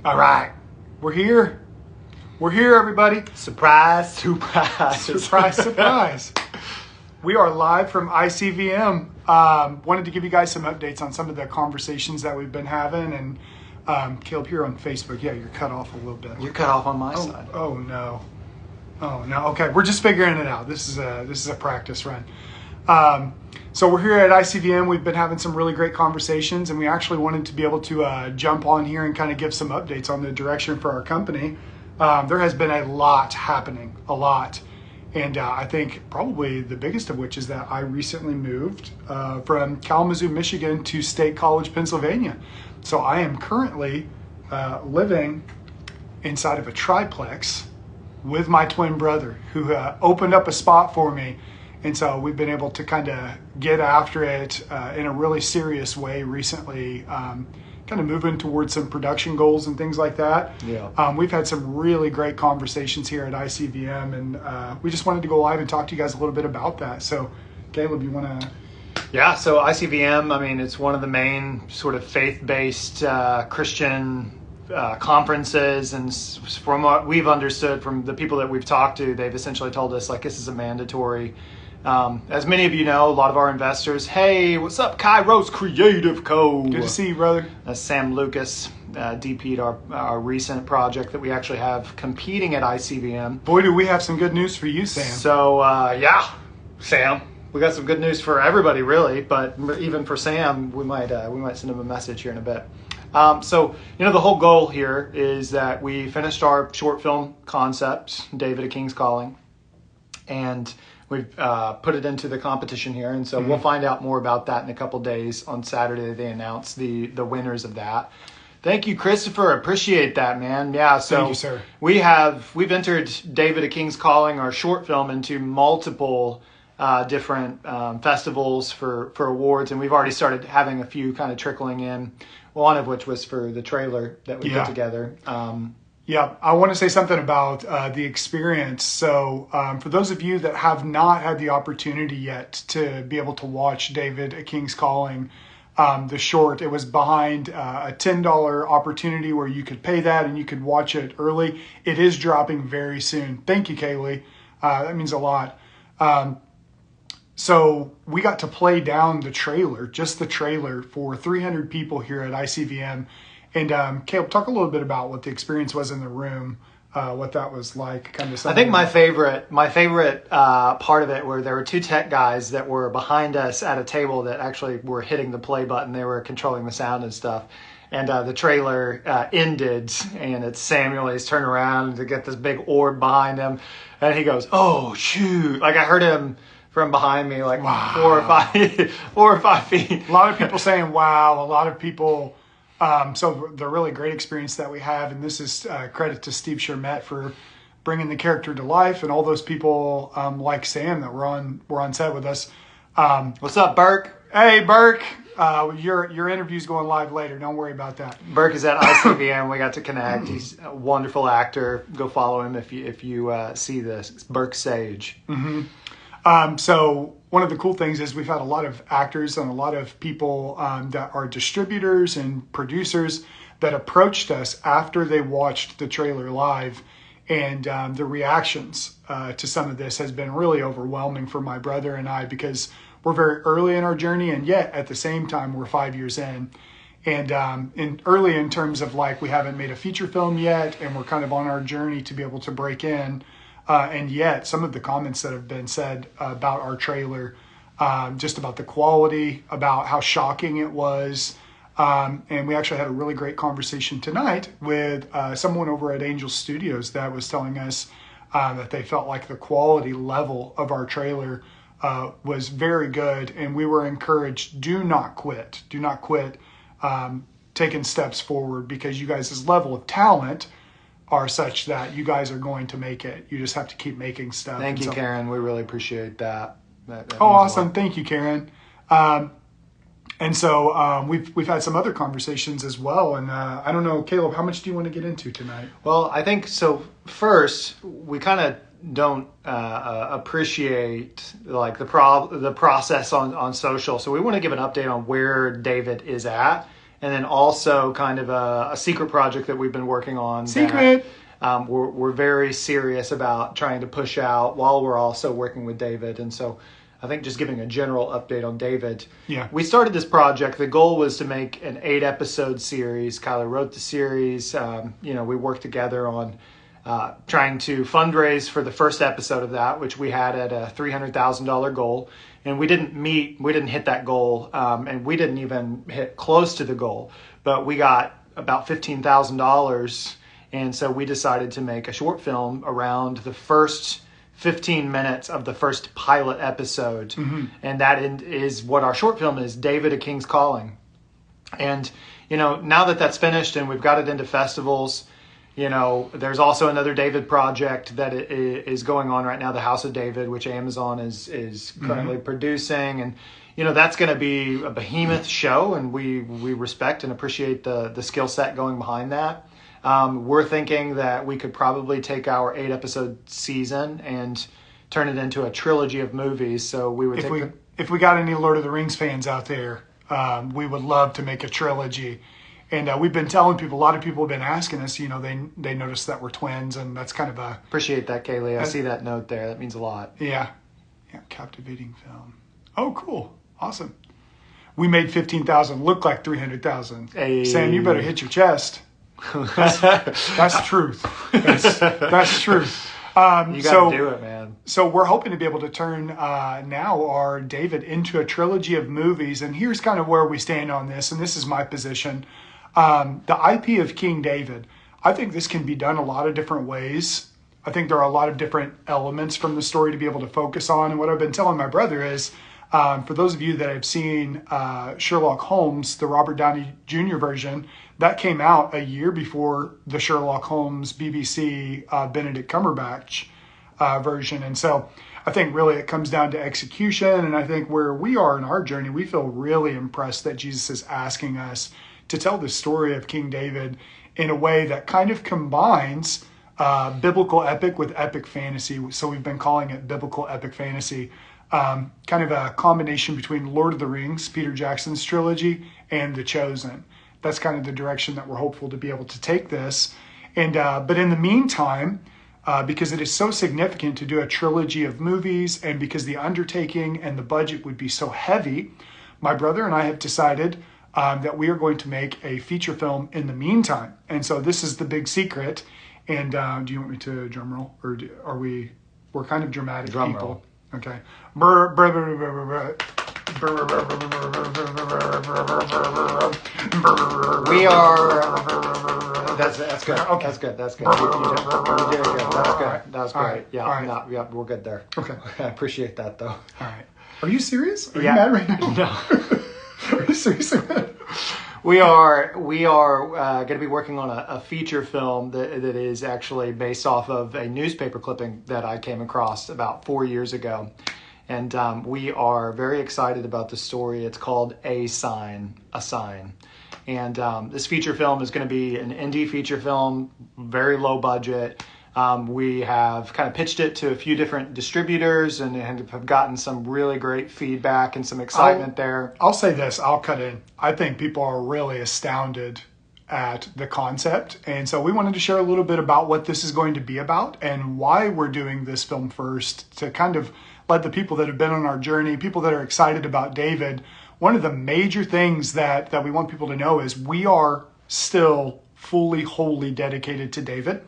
All right, we're here. We're here, everybody. Surprise, surprise. Surprise, surprise. We are live from ICVM. Wanted to give you guys some updates on some of the conversations that we've been having. And Kaleb, here on Facebook, yeah, you're cut off a little bit. You're cut off on my side. Oh, no. Oh, no. Okay, we're just figuring it out. This is a practice run. So we're here at ICVM. We've been having some really great conversations, and we actually wanted to be able to jump on here and kind of give some updates on the direction for our company. There has been a lot happening, a lot. And I think probably the biggest of which is that I recently moved from Kalamazoo, Michigan to State College, Pennsylvania. So I am currently living inside of a triplex with my twin brother who opened up a spot for me. And so we've been able to kind of get after it in a really serious way recently, kind of moving towards some production goals and things like that. Yeah. We've had some really great conversations here at ICVM, and we just wanted to go live and talk to you guys a little bit about that. So, Kaleb, you want to... Yeah, so ICVM, I mean, it's one of the main sort of faith-based Christian conferences, and from what we've understood from the people that we've talked to, they've essentially told us, like, this is a mandatory. As many of you know, a lot of our investors, hey, what's up, Kairos Creative Co. Good to see you, brother. Sam Lucas DP'd our recent project that we actually have competing at ICVM. Boy, do we have some good news for you, Sam. So, yeah, Sam, we got some good news for everybody, really, but even for Sam, we might send him a message here in a bit. So, the whole goal here is that we finished our short film concept, David, A King's Calling, and we've put it into the competition here, and so we'll find out more about that in a couple days. On Saturday, they announce the winners of that. Thank you, Christopher. Appreciate that, man. Yeah, so Thank you, sir. We've entered David, A King's Calling, our short film, into multiple different festivals for awards, and we've already started having a few kind of trickling in, one of which was for the trailer that we put together. Yeah, I want to say something about the experience. So for those of you that have not had the opportunity yet to be able to watch David, A King's Calling, the short, it was behind a $10 opportunity where you could pay that and you could watch it early. It is dropping very soon. Thank you, Kaylee. That means a lot. So we got to play down the trailer, just the trailer, for 300 people here at ICVM. And Kaleb, talk a little bit about what the experience was in the room, what that was like. Kind of. I think my favorite part of it were there were two tech guys that were behind us at a table that actually were hitting the play button. They were controlling the sound and stuff. And the trailer ended, and it's Samuel. He's turned around to get this big orb behind him, and he goes, "Oh shoot!" Like I heard him from behind me, like wow. 4 or 5 feet. A lot of people saying "wow." A lot of people. So the really great experience that we have, and this is credit to Steve Shermett for bringing the character to life, and all those people like Sam that were on set with us. What's up, Burke? Hey, Burke. Your interview's going live later. Don't worry about that. Burke is at ICVM. We got to connect. He's a wonderful actor. Go follow him if you see this. It's Burke Sage. Mm-hmm. So one of the cool things is we've had a lot of actors and a lot of people that are distributors and producers that approached us after they watched the trailer live, and the reactions to some of this has been really overwhelming for my brother and I, because we're very early in our journey, and yet at the same time we're 5 years in. And early in terms of, like, we haven't made a feature film yet, and we're kind of on our journey to be able to break in. And yet some of the comments that have been said about our trailer, just about the quality, about how shocking it was. And we actually had a really great conversation tonight with someone over at Angel Studios that was telling us that they felt like the quality level of our trailer was very good. And we were encouraged, do not quit taking steps forward, because you guys' level of talent are such that you guys are going to make it. You just have to keep making stuff. Thank you, Karen. We really appreciate that. That awesome. Thank you, Karen. And so we've had some other conversations as well. And I don't know, Kaleb, how much do you want to get into tonight? Well, I think so. First, we kind of don't appreciate like the process on social. So we want to give an update on where David is at and then also kind of a secret project that we've been working on. Secret. We're very serious about trying to push out while we're also working with David. And so I think just giving a general update on David. Yeah. We started this project. The goal was to make an 8-episode series. Kyler wrote the series. We worked together on trying to fundraise for the first episode of that, which we had at a $300,000 goal. And we didn't hit that goal. And we didn't even hit close to the goal. But we got about $15,000. And so we decided to make a short film around the first 15 minutes of the first pilot episode. Mm-hmm. And that is what our short film is, David, A King's Calling. And, now that that's finished and we've got it into festivals, there's also another David project that is going on right now, The House of David, which Amazon is currently producing. And, that's going to be a behemoth show, and we respect and appreciate the skill set going behind that. We're thinking that we could probably take our 8-episode season and turn it into a trilogy of movies. So we would if we got any Lord of the Rings fans out there, we would love to make a trilogy. And we've been telling people, a lot of people have been asking us, they noticed that we're twins, and that's kind of a... Appreciate that, Kaylee. I see that note there. That means a lot. Yeah, captivating film. Oh, cool. Awesome. We made 15,000 look like 300,000. Hey. Sam, you better hit your chest. That's truth. That's truth. You got to do it, man. So we're hoping to be able to turn now our David into a trilogy of movies. And here's kind of where we stand on this. And this is my position. The IP of King David, I think this can be done a lot of different ways. I think there are a lot of different elements from the story to be able to focus on. And what I've been telling my brother is, for those of you that have seen Sherlock Holmes, the Robert Downey Jr. version, that came out a year before the Sherlock Holmes BBC Benedict Cumberbatch version. And so I think really it comes down to execution. And I think where we are in our journey, we feel really impressed that Jesus is asking us to tell the story of King David in a way that kind of combines biblical epic with epic fantasy. So we've been calling it biblical epic fantasy. Kind of a combination between Lord of the Rings, Peter Jackson's trilogy, and The Chosen. That's kind of the direction that we're hopeful to be able to take this. And but in the meantime, because it is so significant to do a trilogy of movies, and because the undertaking and the budget would be so heavy, my brother and I have decided that we are going to make a feature film in the meantime. And so this is the big secret. And do you want me to drum roll? Or we're kind of dramatic drum people. Roll. Okay. We are. That's good. Okay. That's good. That's good. You did good. That's good. That's great. Right. Yeah. All right. Yeah. We're good there. Okay. I appreciate that, though. All right. Are you serious? Are Yeah. you mad right now? No. Are you serious? We are going to be working on a feature film that is actually based off of a newspaper clipping that I came across about 4 years ago. And we are very excited about the story. It's called A Sign. And this feature film is going to be an indie feature film, very low budget. We have kind of pitched it to a few different distributors and have gotten some really great feedback and some excitement there. I'll say this, I'll cut in. I think people are really astounded at the concept. And so we wanted to share a little bit about what this is going to be about and why we're doing this film first, to kind of let the people that have been on our journey, people that are excited about David. One of the major things that we want people to know is we are still fully, wholly dedicated to David.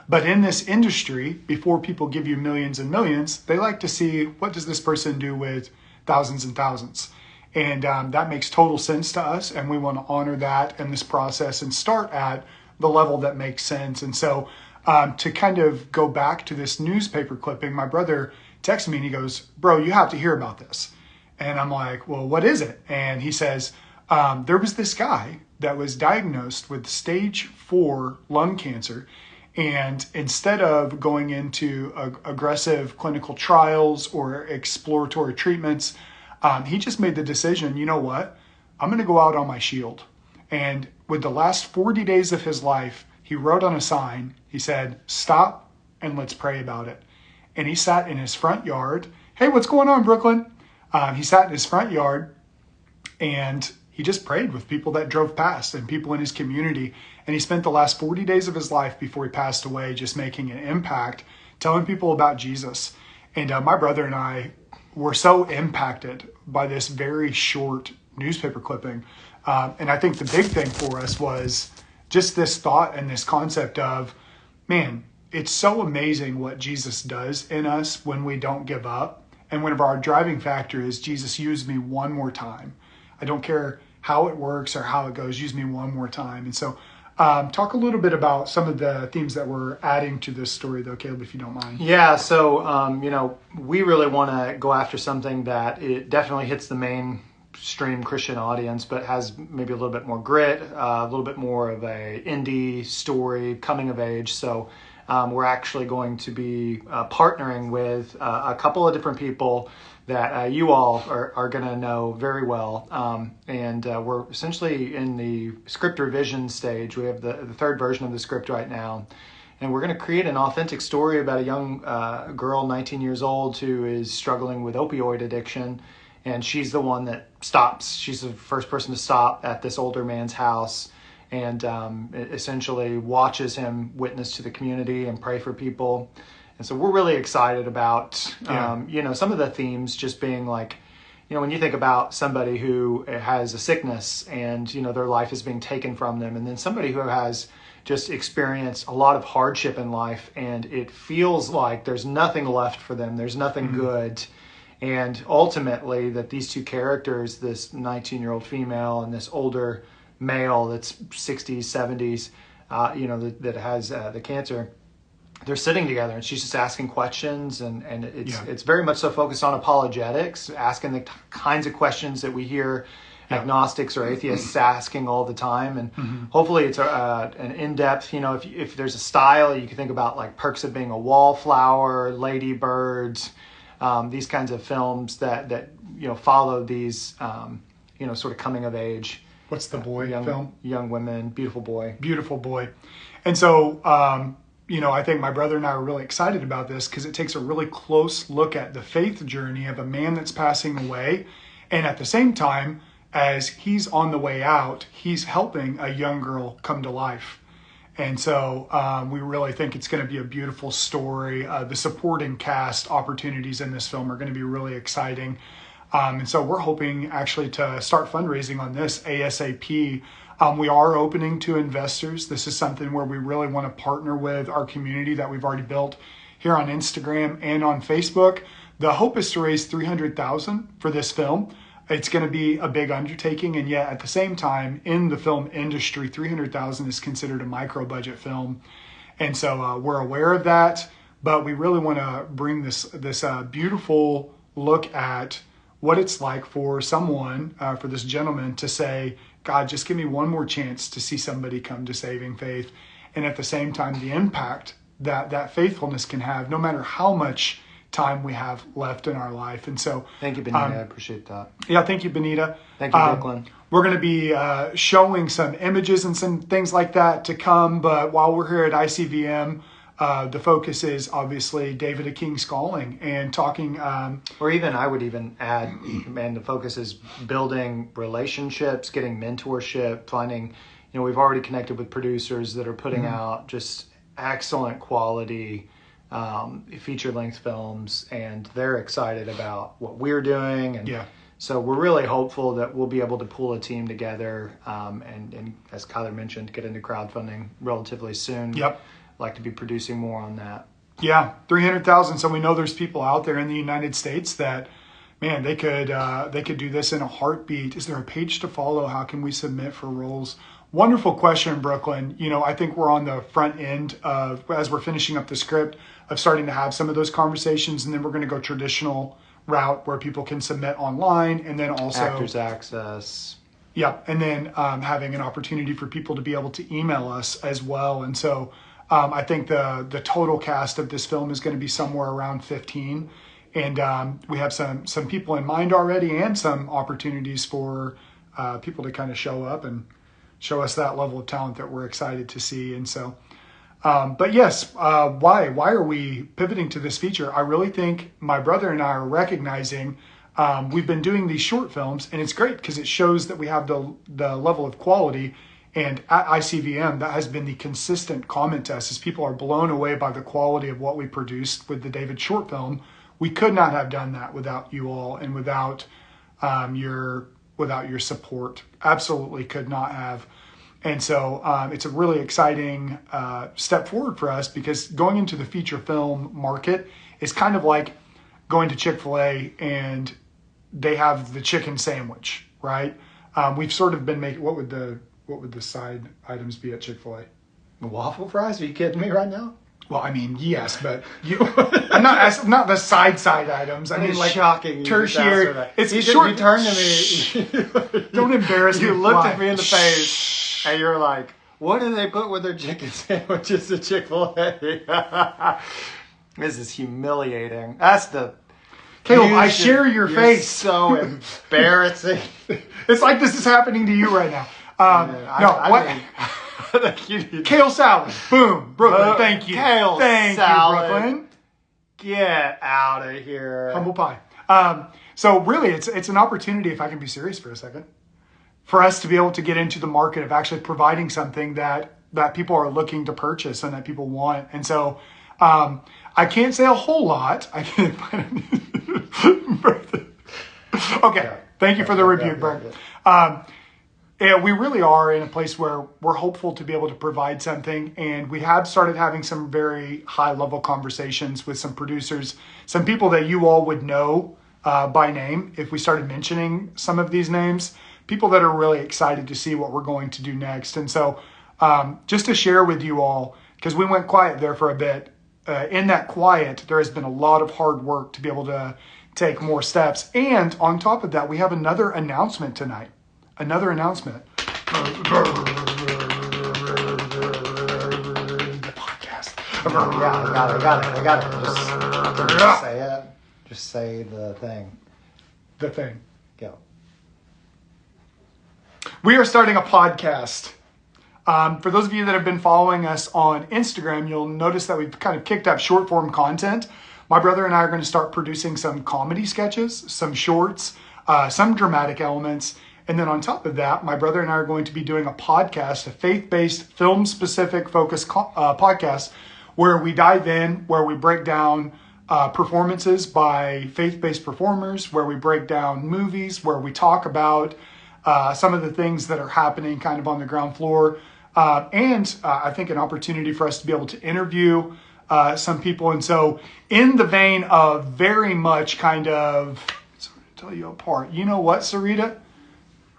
But in this industry, before people give you millions and millions, they like to see, what does this person do with thousands and thousands? And that makes total sense to us. And we want to honor that in this process and start at the level that makes sense. And so to kind of go back to this newspaper clipping, my brother texted me and he goes, "Bro, you have to hear about this." And I'm like, "Well, what is it?" And he says, there was this guy that was diagnosed with stage 4 lung cancer. And instead of going into aggressive clinical trials or exploratory treatments, he just made the decision, you know what? I'm going to go out on my shield. And with the last 40 days of his life, he wrote on a sign, he said, "Stop and let's pray about it." And he sat in his front yard. Hey, what's going on, Brooklyn? He sat in his front yard and he just prayed with people that drove past and people in his community. And he spent the last 40 days of his life before he passed away just making an impact, telling people about Jesus. And my brother and I were so impacted by this very short newspaper clipping. And I think the big thing for us was just this thought and this concept of, man, it's so amazing what Jesus does in us when we don't give up. And whenever our driving factor is, Jesus, use me one more time. I don't care how it works or how it goes, use me one more time. And so talk a little bit about some of the themes that we're adding to this story, though, Kaleb, if you don't mind. Yeah, so, we really want to go after something that it definitely hits the mainstream Christian audience, but has maybe a little bit more grit, a little bit more of a indie story, coming of age. So we're actually going to be partnering with a couple of different people that you all are going to know very well. And we're essentially in the script revision stage. We have the third version of the script right now. And we're going to create an authentic story about a young girl, 19 years old, who is struggling with opioid addiction. And she's the one that stops. She's the first person to stop at this older man's house and essentially watches him witness to the community and pray for people. And so we're really excited about, some of the themes just being like, when you think about somebody who has a sickness and, their life is being taken from them, and then somebody who has just experienced a lot of hardship in life and it feels like there's nothing left for them, there's nothing good. And ultimately that these two characters, this 19-year-old female and this older male that's 60s, 70s, that has the cancer, they're sitting together and she's just asking questions and it's very much so focused on apologetics, asking the kinds of questions that we hear agnostics or atheists asking all the time. And hopefully it's an in-depth, if there's a style, you can think about like Perks of Being a Wallflower, Lady Birds, these kinds of films that follow these, sort of coming of age. What's the boy film? Young women, beautiful boy. Beautiful boy. And so, I think my brother and I are really excited about this because it takes a really close look at the faith journey of a man that's passing away. And at the same time, as he's on the way out, he's helping a young girl come to life. And so we really think it's going to be a beautiful story. The supporting cast opportunities in this film are going to be really exciting. And so we're hoping actually to start fundraising on this ASAP. We are opening to investors. This is something where we really want to partner with our community that we've already built here on Instagram and on Facebook. The hope is to raise $300,000 for this film. It's going to be a big undertaking, and yet at the same time, in the film industry, $300,000 is considered a micro budget film, and so we're aware of that. But we really want to bring this beautiful look at what it's like for someone, for this gentleman to say, God, just give me one more chance to see somebody come to saving faith. And at the same time, the impact that faithfulness can have, no matter how much time we have left in our life. And so thank you, Benita. I appreciate that. Yeah, thank you, Benita. Thank you, Brooklyn. We're going to be showing some images and some things like that to come. But while we're here at ICVM, the focus is obviously David a King's Calling and talking. Or even, I would even add, and the focus is building relationships, getting mentorship, finding, we've already connected with producers that are putting out just excellent quality feature-length films, and they're excited about what we're doing. And so we're really hopeful that we'll be able to pull a team together and as Kyler mentioned, get into crowdfunding relatively soon. Yep. Like to be producing more on that. Yeah, 300,000. So we know there's people out there in the United States that, man, they could do this in a heartbeat. Is there a page to follow? How can we submit for roles? Wonderful question, Brooklyn. I think we're on the front end of, as we're finishing up the script, of starting to have some of those conversations, and then we're going to go traditional route where people can submit online, and then also Actors Access. Yep, and then having an opportunity for people to be able to email us as well. And so I think the total cast of this film is going to be somewhere around 15, and we have some people in mind already, and some opportunities for people to kind of show up and show us that level of talent that we're excited to see. And so, but yes, why are we pivoting to this feature? I really think my brother and I are recognizing we've been doing these short films, and it's great because it shows that we have the level of quality. And at ICVM, that has been the consistent comment to us, is people are blown away by the quality of what we produced with the David short film. We could not have done that without you all and without your support. Absolutely could not have. And so it's a really exciting step forward for us, because going into the feature film market is kind of like going to Chick-fil-A and they have the chicken sandwich, right? We've sort of been making, what would the side items be at Chick-fil-A? Waffle fries? Are you kidding me right now? Well, I mean, yes, but I'm not the side items. I mean, like shocking. Tertiary. It's short. You turned to me. Don't embarrass me. You looked at me in the face, and you're like, "What do they put with their chicken sandwiches at Chick-fil-A?" This is humiliating. That's the. Caleb, I share your face. So embarrassing. It's like this is happening to you right now. Kale salad. Boom. Brooklyn. Thank you. Kale Thank salad. you, Brooklyn. Get out of here. Humble pie. So really, it's an opportunity, if I can be serious for a second, for us to be able to get into the market of actually providing something that people are looking to purchase and that people want. And so I can't say a whole lot. I can't find Okay. Yeah. Thank you for the rebuke, Brent. Yeah, we really are in a place where we're hopeful to be able to provide something, and we have started having some very high-level conversations with some producers, some people that you all would know by name if we started mentioning some of these names, people that are really excited to see what we're going to do next. And so just to share with you all, because we went quiet there for a bit, in that quiet, there has been a lot of hard work to be able to take more steps. And on top of that, we have another announcement tonight. Another announcement. The podcast. Yeah, I got it. Just say it. Just say the thing. The thing. Go. We are starting a podcast. For those of you that have been following us on Instagram, you'll notice that we've kind of kicked up short form content. My brother and I are going to start producing some comedy sketches, some shorts, some dramatic elements. And then on top of that, my brother and I are going to be doing a podcast, a faith-based, film-specific focused podcast, where we dive in, where we break down performances by faith-based performers, where we break down movies, where we talk about some of the things that are happening kind of on the ground floor. And I think an opportunity for us to be able to interview some people. And so in the vein of very much kind of, sorry to tell you apart, you know what, Sarita?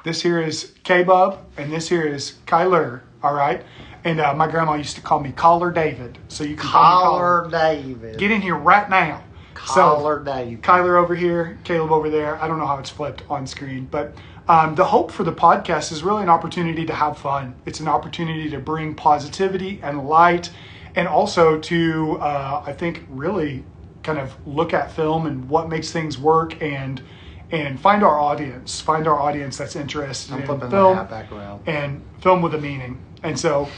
This here is Kaleb, and this here is Kyler, all right? And my grandma used to call me Caller David, so you can call me Caller David. Get in here right now. Caller David. Kyler over here, Kaleb over there. I don't know how it's flipped on screen, but the hope for the podcast is really an opportunity to have fun. It's an opportunity to bring positivity and light, and also to, I think, really kind of look at film and what makes things work, and find our audience that's interested in film and film with a meaning. And so,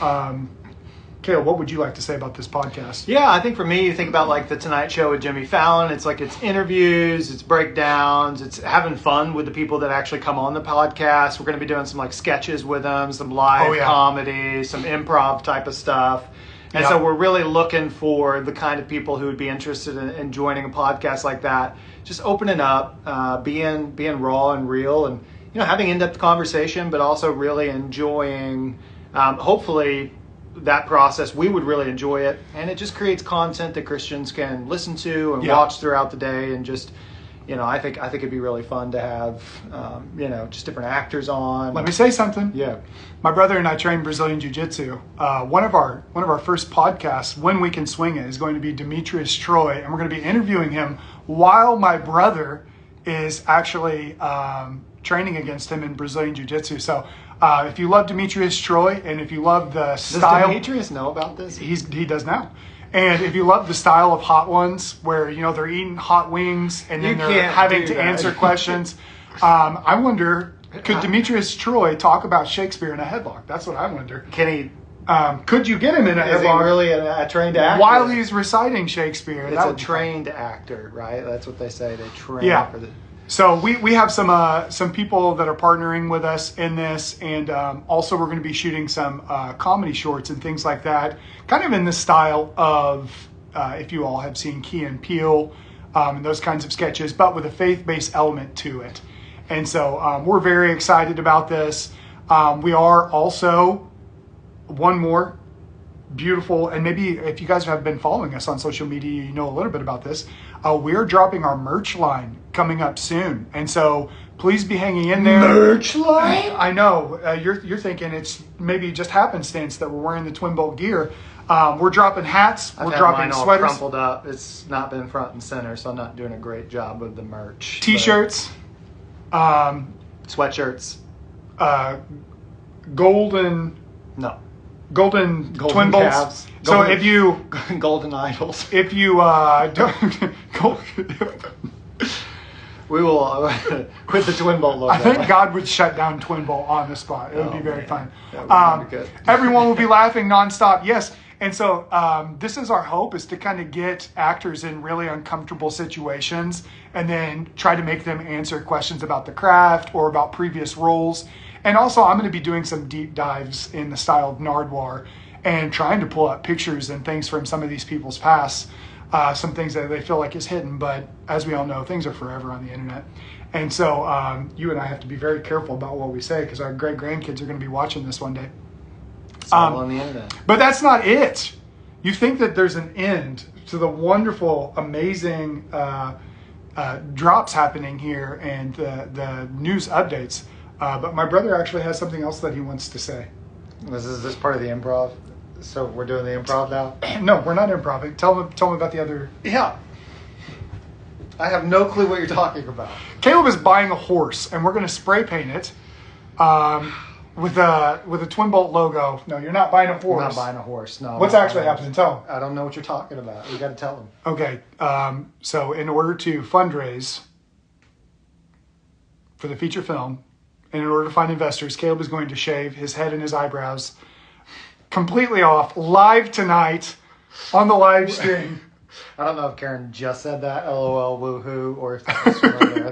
Caleb, what would you like to say about this podcast? Yeah, I think for me, you think about like the Tonight Show with Jimmy Fallon. It's like it's interviews, it's breakdowns, it's having fun with the people that actually come on the podcast. We're going to be doing some like sketches with them, some live comedy, some improv type of stuff. And so we're really looking for the kind of people who would be interested in joining a podcast like that. Just opening up, being raw and real, and having in-depth conversation, but also really enjoying. Hopefully, that process we would really enjoy it, and it just creates content that Christians can listen to and watch throughout the day, and just. I think it'd be really fun to have, just different actors on. Let me say something. Yeah. My brother and I train Brazilian Jiu-Jitsu. One of our first podcasts, When We Can Swing It, is going to be Demetrius Troy, and we're going to be interviewing him while my brother is actually training against him in Brazilian Jiu-Jitsu. So if you love Demetrius Troy, and if you love the style... Does Demetrius know about this? He does now. And if you love the style of Hot Ones, where they're eating hot wings and then they're having to answer questions, I wonder, could Demetrius Troy talk about Shakespeare in a headlock? That's what I wonder. Can he? Could you get him in a headlock? Is he really a trained actor? While he's reciting Shakespeare. It's a trained actor, right? That's what they say. They train for the. So we have some people that are partnering with us in this, and also we're going to be shooting some comedy shorts and things like that, kind of in the style of if you all have seen Key and Peele and those kinds of sketches, but with a faith-based element to it. And so we're very excited about this. We are also one more beautiful, and maybe if you guys have been following us on social media, you know a little bit about this. We're dropping our merch line coming up soon, and so please be hanging in there. Merch line? I know you're thinking it's maybe just happenstance that we're wearing the Twinbolt gear. We're dropping hats. I've we're had dropping mine all sweaters, crumpled up. It's not been front and center, so I'm not doing a great job with the merch. t-shirts, Sweatshirts. golden No. Golden Golden Twinbolts. calves. So Golden- if you Golden idols. don't We will, with the Twinbolt logo. I think God would shut down Twinbolt on the spot. It would be very man. fun. That would be good. Everyone will be laughing nonstop. Yes. And so this is our hope, is to kind of get actors in really uncomfortable situations and then try to make them answer questions about the craft or about previous roles. And also I'm going to be doing some deep dives in the style of Nardwuar and trying to pull up pictures and things from some of these people's past. Some things that they feel like is hidden, but as we all know, things are forever on the internet. And so you and I have to be very careful about what we say, because our great grandkids are going to be watching this one day. It's all on the internet. But that's not it. You think that there's an end to the wonderful, amazing drops happening here and the news updates. But my brother actually has something else that he wants to say. Is this part of the improv? So we're doing the improv now? No, we're not improv. Tell me about the other. Yeah. I have no clue what you're talking about. Kaleb is buying a horse, and we're going to spray paint it with a Twinbolt logo. No, you're not buying a horse. I'm not buying a horse. No. What's actually happening? Tell him. I don't know what you're talking about. You got to tell them. Okay. So in order to fundraise for the feature film, and in order to find investors, Kaleb is going to shave his head and his eyebrows completely off live tonight on the live stream. I don't know if Karen just said that, LOL, woohoo, or if that was from over there.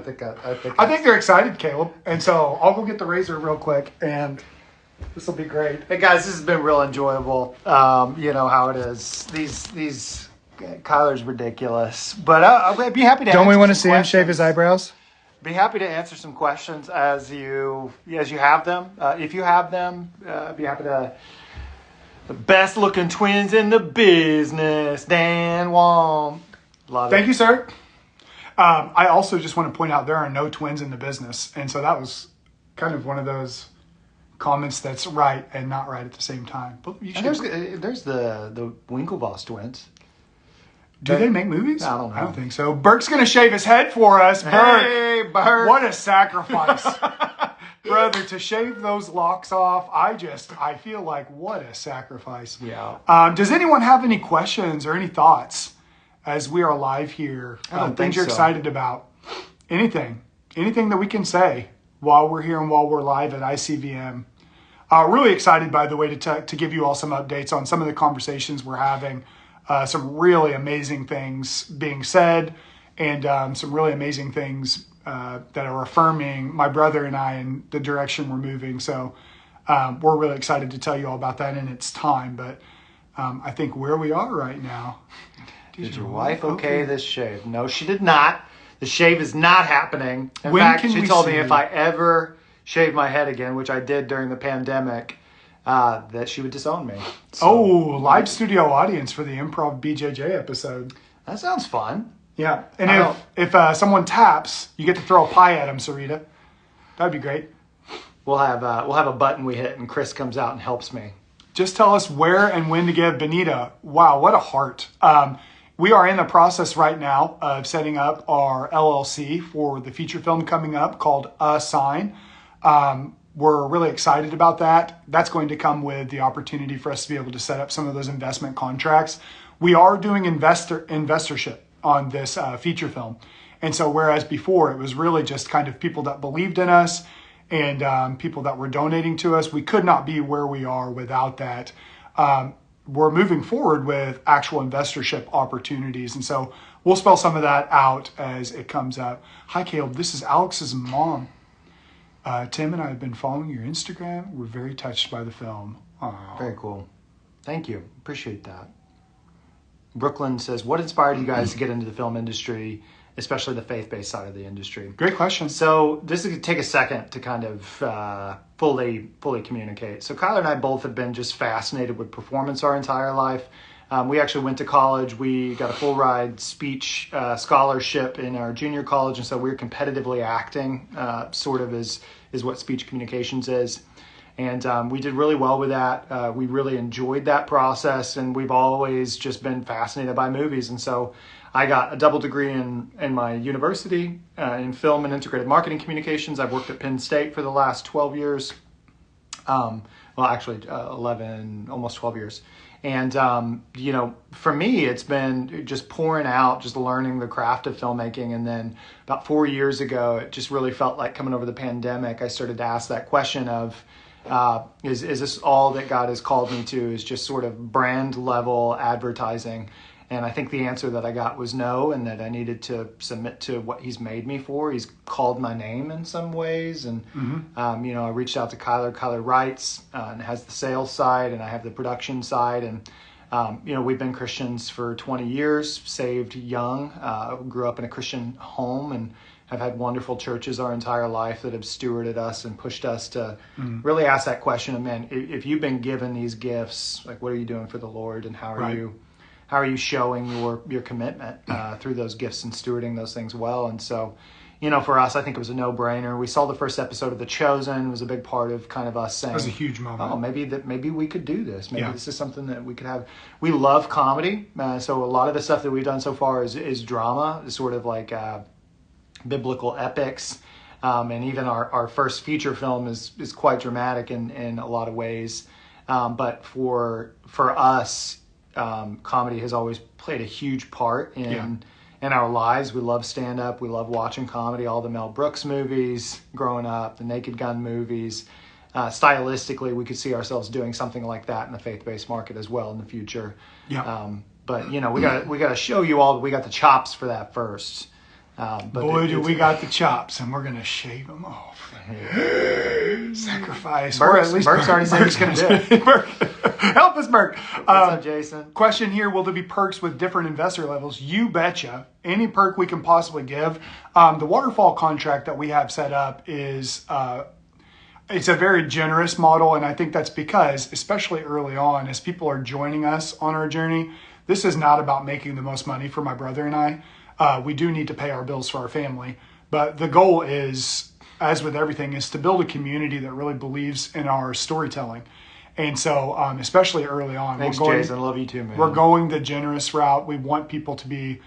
I think they're excited, Kaleb. And so I'll go get the razor real quick, and this will be great. Hey guys, this has been real enjoyable. You know how it is. These Kyler's ridiculous, but I'd be happy to. Don't we want to some see him shave his eyebrows? Be happy to answer some questions as you have them. If you have them, I'd be happy to. The best looking twins in the business, Dan Wong. Love it. Thank you, sir. I also just want to point out there are no twins in the business. And so that was kind of one of those comments that's right and not right at the same time. But you should... And there's the Winklevoss twins. Do they make movies? I don't know. I don't think so. Bert's going to shave his head for us. Bert. Hey, Bert. What a sacrifice. Brother, to shave those locks off, I feel like what a sacrifice. Yeah. Does anyone have any questions or any thoughts as we are live here? I don't things think you're so. excited about? Anything that we can say while we're here and while we're live at ICVM. Really excited, by the way, to give you all some updates on some of the conversations we're having. Some really amazing things being said, and some really amazing things that are affirming my brother and I in the direction we're moving. So we're really excited to tell you all about that in its time. But I think where we are right now. Did your wife okay this shave? No, she did not. The shave is not happening. In When fact, can she we told me see if you? I ever shave my head again, which I did during the pandemic, that she would disown me. So, Live studio audience for the Improv BJJ episode. that sounds fun. Yeah, and if someone taps, you get to throw a pie at them, Sarita. That'd be great. We'll have a button we hit, and Chris comes out and helps me. Just tell us where and when to give Benita. Wow, what a heart. We are in the process right now of setting up our LLC for the feature film coming up called A Sign. We're really excited about that. That's going to come with the opportunity for us to be able to set up some of those investment contracts. We are doing investorship on this feature film. And so whereas before it was really just kind of people that believed in us and people that were donating to us, we could not be where we are without that. we're moving forward with actual investorship opportunities. And so we'll spell some of that out as it comes up. Hi, Kaleb. This is Alex's mom. Tim and I have been following your Instagram. We're very touched by the film. Aww. Very cool. Thank you. Appreciate that. Brooklyn says, what inspired you guys to get into the film industry, especially the faith-based side of the industry? Great question. So this is going to take a second to kind of fully communicate. So Kyler and I both have been just fascinated with performance our entire life. We actually went to college. We got a full ride speech scholarship in our junior college. And so we were competitively acting, sort of is what speech communications is. And we did really well with that. We really enjoyed that process. And we've always just been fascinated by movies. And so I got a double degree in my university in film and integrated marketing communications. I've worked at Penn State for the last 12 years. 11, almost 12 years. And, for me, it's been just pouring out, just learning the craft of filmmaking. And then about 4 years ago, it just really felt like coming over the pandemic, I started to ask that question of, is this all that God has called me to, is just sort of brand level advertising? And I think the answer that I got was no, and that I needed to submit to what he's made me for. He's called my name in some ways. And, I reached out to Kyler. Kyler writes and has the sales side, and I have the production side. And, we've been Christians for 20 years, saved young, grew up in a Christian home, and have had wonderful churches our entire life that have stewarded us and pushed us to really ask that question of, man, if you've been given these gifts, like, what are you doing for the Lord, and how are you showing your commitment through those gifts and stewarding those things well? And so, for us, I think it was a no-brainer. We saw the first episode of The Chosen. It was a big part of kind of us saying, that was a huge moment. Oh, maybe we could do this. Maybe this is something that we could have. We love comedy. So a lot of the stuff that we've done so far is drama, sort of like biblical epics. And even our first feature film is quite dramatic in a lot of ways. But for us, comedy has always played a huge part in our lives. We love stand-up. We love watching comedy, all the Mel Brooks movies growing up, the Naked Gun movies. Stylistically, we could see ourselves doing something like that in the faith-based market as well in the future. But we got to show you all that we got the chops for that first. We got the chops, and we're going to shave them off. Sacrifice. Merck's already said he's going to do it. Help us, Merck. What's up, Jason? Question here, will there be perks with different investor levels? You betcha. Any perk we can possibly give. The waterfall contract that we have set up is it's a very generous model, and I think that's because, especially early on, as people are joining us on our journey, this is not about making the most money for my brother and I. We do need to pay our bills for our family, but the goal is, as with everything, is to build a community that really believes in our storytelling. And so, especially early on, thanks, Jason. I love you too, man. We're going the generous route. We want people to be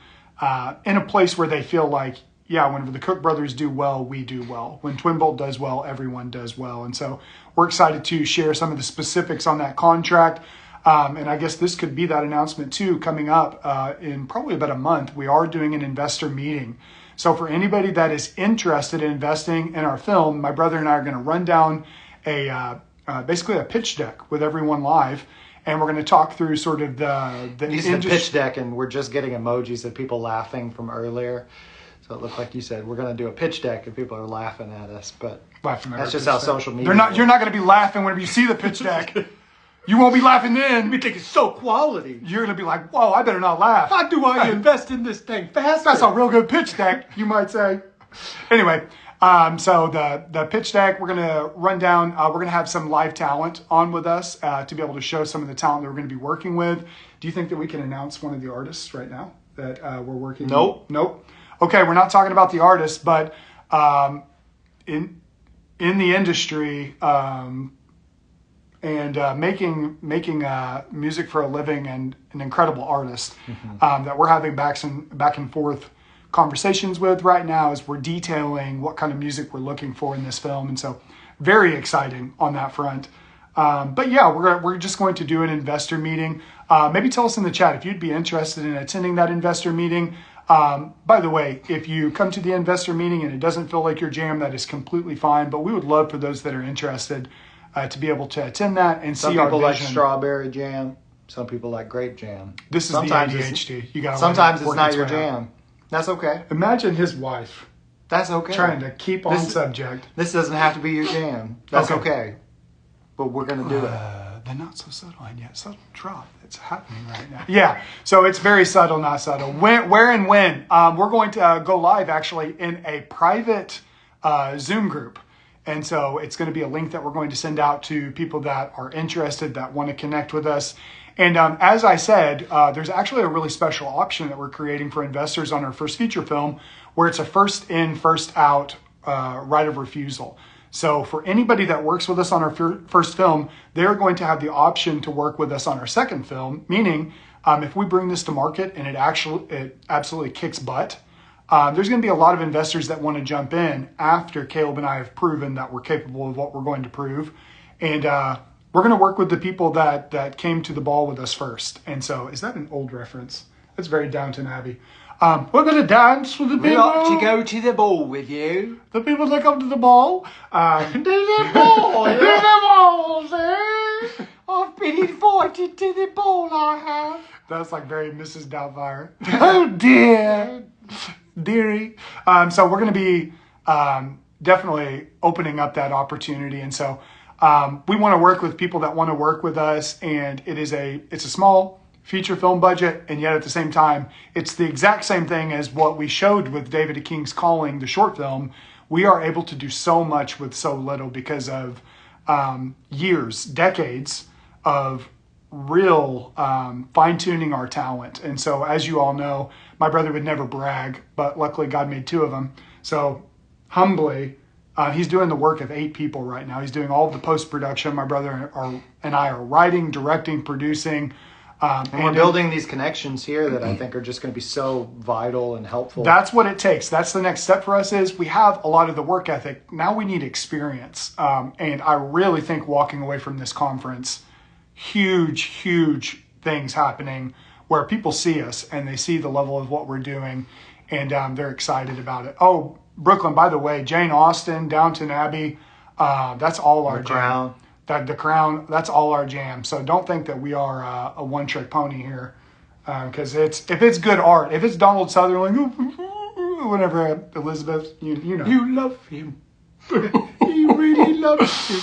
in a place where they feel like, whenever the Cook brothers do well, we do well. When Twinbolt does well, everyone does well. And so we're excited to share some of the specifics on that contract. And I guess this could be that announcement too, coming up in probably about a month. We are doing an investor meeting. So for anybody that is interested in investing in our film, my brother and I are going to run down basically a pitch deck with everyone live. And we're going to talk through sort of the pitch deck, and we're just getting emojis of people laughing from earlier. So it looked like you said we're going to do a pitch deck and people are laughing at us. But that's just how social media works. You're not going to be laughing whenever you see the pitch deck. You won't be laughing then. You think it's so quality. You're going to be like, whoa, I better not laugh. How do I invest in this thing faster? That's a real good pitch deck, you might say. Anyway, so the pitch deck, we're going to run down. We're going to have some live talent on with us to be able to show some of the talent that we're going to be working with. Do you think that we can announce one of the artists right now that we're working with? Nope. Okay, we're not talking about the artist, but in the industry... and making music for a living, and an incredible artist that we're having back and forth conversations with right now as we're detailing what kind of music we're looking for in this film. And so very exciting on that front. But we're just going to do an investor meeting. Maybe tell us in the chat if you'd be interested in attending that investor meeting. By the way, if you come to the investor meeting and it doesn't feel like your jam, that is completely fine. But we would love for those that are interested to be able to attend that and see our vision. Some people like strawberry jam. Some people like grape jam. This is Sometimes the ADHD. You got. Sometimes it's not your jam. That's okay. Imagine his wife. That's okay. Trying to keep on subject. This doesn't have to be your jam. That's okay. But we're going to do it. The not so subtle and yet subtle drop that's happening right now. Yeah, so it's very subtle, not subtle. Where and when? We're going to go live actually in a private Zoom group. And so it's going to be a link that we're going to send out to people that are interested, that want to connect with us. And as I said, there's actually a really special option that we're creating for investors on our first feature film, where it's a first in, first out right of refusal. So for anybody that works with us on our first film, they're going to have the option to work with us on our second film, meaning if we bring this to market and it absolutely kicks butt, there's going to be a lot of investors that want to jump in after Kaleb and I have proven that we're capable of what we're going to prove. And we're going to work with the people that came to the ball with us first. And so, is that an old reference? That's very Downton Abbey. We're going to dance with the people. We ought to go to the ball with you. The people that come to the ball. To the ball. To the ball, sir. I've been invited to the ball, I have. That's like very Mrs. Doubtfire. Oh, dear. Dearie. So we're going to be definitely opening up that opportunity. And so we want to work with people that want to work with us. And it's a small feature film budget, and yet at the same time, it's the exact same thing as what we showed with David A. King's Calling, the short film. We are able to do so much with so little because of years, decades of real fine-tuning our talent. And so, as you all know, my brother would never brag, but luckily God made two of them. So humbly, he's doing the work of 8 people right now. He's doing all of the post-production. My brother and I are writing, directing, producing, and we're building these connections here that I think are just going to be so vital and helpful. That's what it takes. That's the next step for us. Is we have a lot of the work ethic. Now we need experience. And I really think walking away from this conference, huge things happening where people see us and they see the level of what we're doing, and they're excited about it. Oh, Brooklyn, by the way, Jane Austen, Downton Abbey, that's all our Crown. The Crown, that's all our jam. So don't think that we are a one-trick pony here, because if it's good art, if it's Donald Sutherland, whatever, Elizabeth, you know. You love him. You really love him.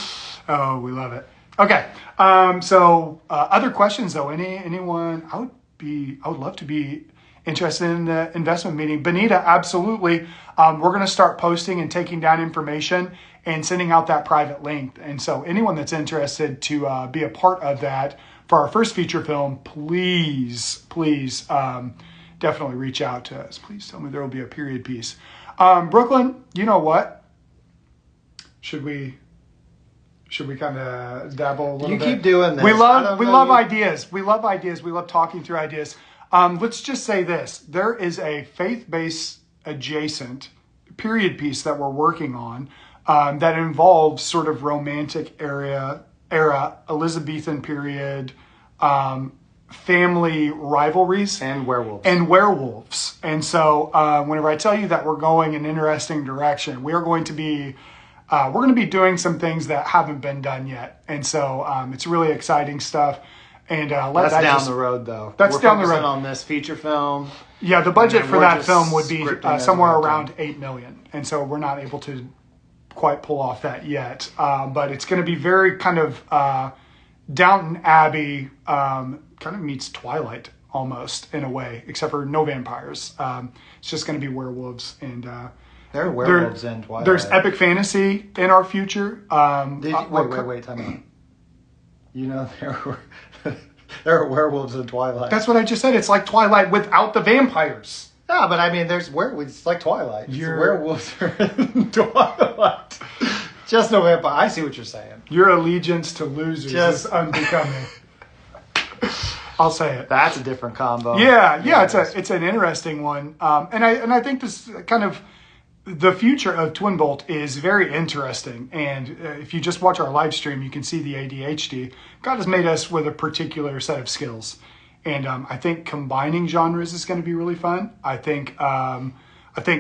Oh, we love it. Okay, so other questions though? Anyone? I would love to be interested in the investment meeting. Benita, absolutely. We're going to start posting and taking down information and sending out that private link. And so anyone that's interested to be a part of that for our first feature film, please definitely reach out to us. Please tell me there will be a period piece. Brooklyn, you know what? Should we kind of dabble a little bit? You keep doing this. We love ideas. We love ideas. We love talking through ideas. Let's just say this. There is a faith-based adjacent period piece that we're working on that involves sort of romantic era, Elizabethan period, family rivalries. And werewolves. And so whenever I tell you that we're going in an interesting direction, we're going to be doing some things that haven't been done yet. And so it's really exciting stuff. And that's down the road, though. That's down the road. On this feature film. Yeah, the budget for that film would be somewhere around $8 million. And so we're not able to quite pull off that yet. But it's going to be very kind of Downton Abbey, kind of meets Twilight almost in a way, except for no vampires. It's just going to be werewolves. And there are werewolves in Twilight. There's epic fantasy in our future. Wait, time out. You know, there are werewolves in Twilight. That's what I just said. It's like Twilight without the vampires. Yeah, but I mean, there's werewolves. It's like Twilight. Werewolves are in Twilight. Just no vampire. I see what you're saying. Your allegiance to losers is unbecoming. I'll say it. That's a different combo. Yeah. It's an interesting one. And I think this kind of the future of Twinbolt is very interesting. And if you just watch our live stream, you can see the ADHD. God has made us with a particular set of skills. And I think combining genres is going to be really fun. I think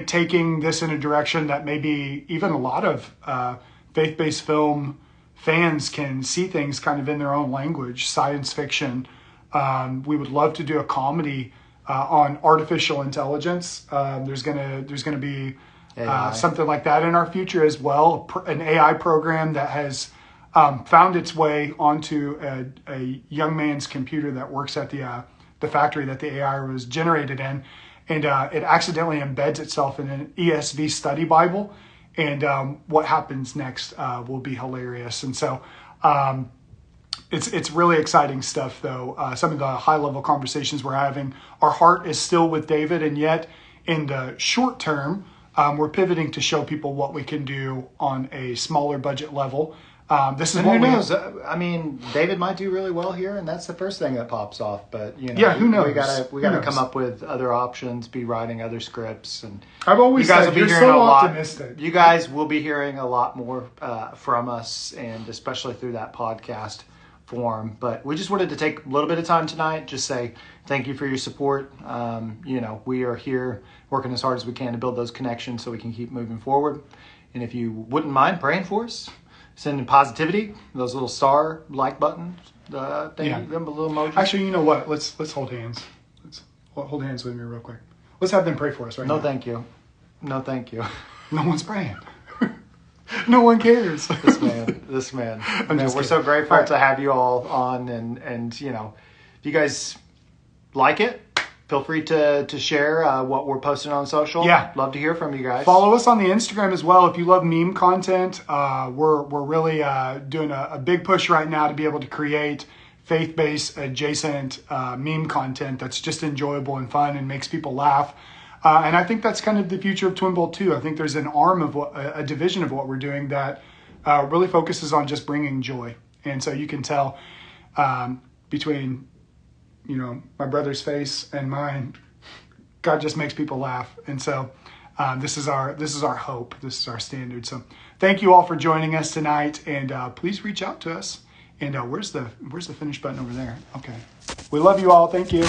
taking this in a direction that maybe even a lot of faith-based film fans can see things kind of in their own language, science fiction, We would love to do a comedy on artificial intelligence. There's gonna be something like that in our future as well. An AI program that has found its way onto a young man's computer that works at the factory that the AI was generated in, and it accidentally embeds itself in an ESV study Bible. And what happens next will be hilarious. And so it's really exciting stuff, though. Some of the high-level conversations we're having, our heart is still with David, and yet in the short term, we're pivoting to show people what we can do on a smaller budget level. This is And what who we knows? I mean, David might do really well here, and that's the first thing that pops off. But Yeah, who knows? We gotta come up with other options, be writing other scripts, and I've always you guys said will be you're hearing so a lot. optimistic. You guys will be hearing a lot more from us, and especially through that podcast form. But we just wanted to take a little bit of time tonight, just say thank you for your support. We are here working as hard as we can to build those connections so we can keep moving forward. And if you wouldn't mind praying for us, sending positivity, those little star like buttons, them little emojis. Actually, you know what? Let's hold hands. Let's hold hands with me real quick. Let's have them pray for us right now. No, thank you. No, thank you. No one's praying. No one cares. This man. I'm just We're kidding. so grateful to have you all on, and if you guys like it, feel free to share what we're posting on social. Yeah. Love to hear from you guys. Follow us on the Instagram as well. If you love meme content, we're really doing a big push right now to be able to create faith-based adjacent meme content that's just enjoyable and fun and makes people laugh. And I think that's kind of the future of Twinbolt too. I think there's an arm of a division of what we're doing that really focuses on just bringing joy. And so you can tell between my brother's face and mine, God just makes people laugh. And so this is our hope. This is our standard. So thank you all for joining us tonight, and please reach out to us. And where's the finish button over there? Okay. We love you all. Thank you.